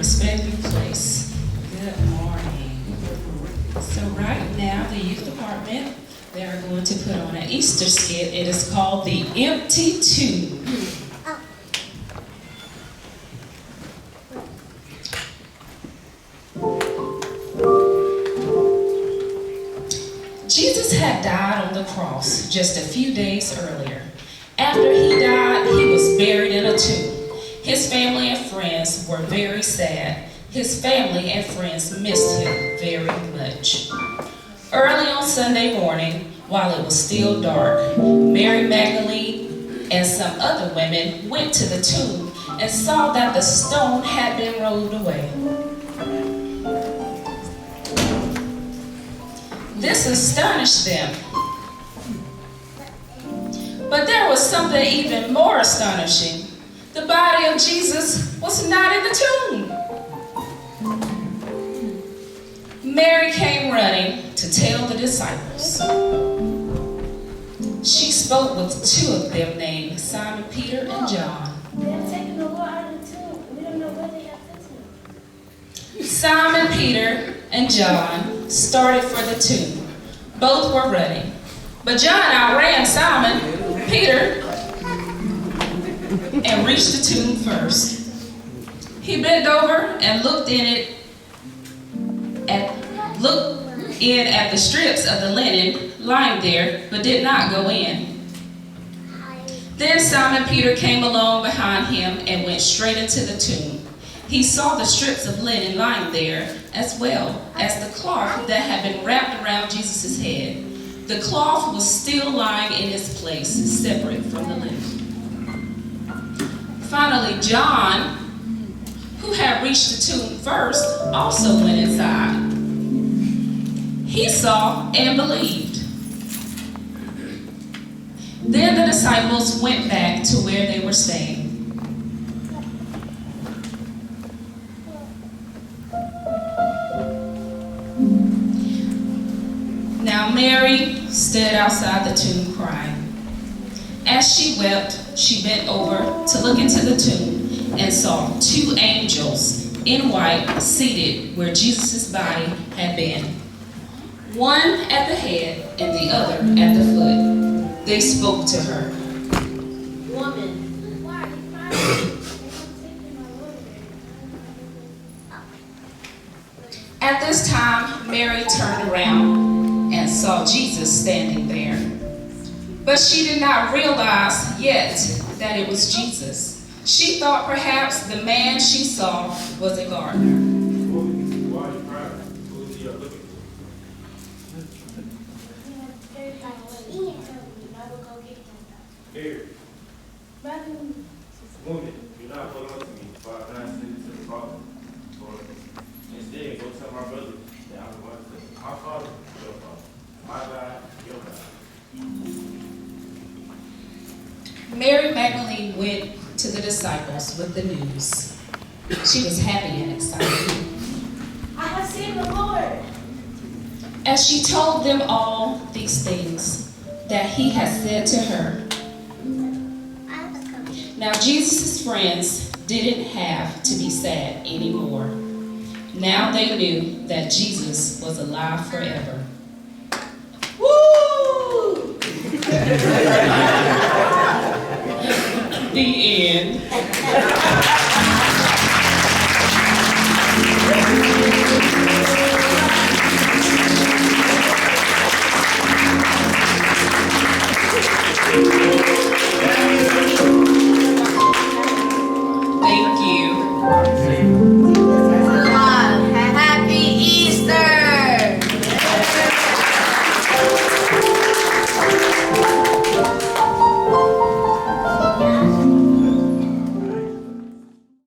respective place. Good morning. So right now, the youth department, they are going to put on an Easter skit. It is called The Empty Tomb. Jesus had died on the cross just a few days earlier. After he died, he was buried in a tomb. His family and friends were very sad. His family and friends missed him very much. Early on Sunday morning, while it was still dark, Mary Magdalene and some other women went to the tomb and saw that the stone had been rolled away. This astonished them. But there was something even more astonishing. The body of Jesus was not in the tomb. Mary came running to tell the disciples. She spoke with two of them named Simon Peter and John. They have taken the Lord out of the tomb. We don't know where they have taken him. Simon Peter and John started for the tomb. Both were running. But John outran Simon Peter and reached the tomb first. He bent over and looked in at the strips of the linen lying there, but did not go in. Then Simon Peter came along behind him and went straight into the tomb. He saw the strips of linen lying there, as well as the cloth that had been wrapped around Jesus' head. The cloth was still lying in its place, separate from the linen. Finally, John, who had reached the tomb first, also went inside. He saw and believed. Then the disciples went back to where they were staying. Now Mary stood outside the tomb crying. As she wept, she bent over to look into the tomb and saw two angels in white seated where Jesus' body had been, one at the head and the other at the foot. They spoke to her. Woman, why are you crying? At this time, Mary turned around and saw Jesus standing there. But she did not realize yet that it was Jesus. She thought perhaps the man she saw was a gardener. Why are you crying? Who is he looking for? Here. Woman, you're not holding on to me. Father, I send you to the Father. Instead, go tell my brother that I'm going to our Father, your Father. My God, your God. Mary Magdalene went to the disciples with the news. She was happy and excited. I have seen the Lord. As she told them all these things that he had said to her. Now Jesus' friends didn't have to be sad anymore. Now they knew that Jesus was alive forever. Woo! The end.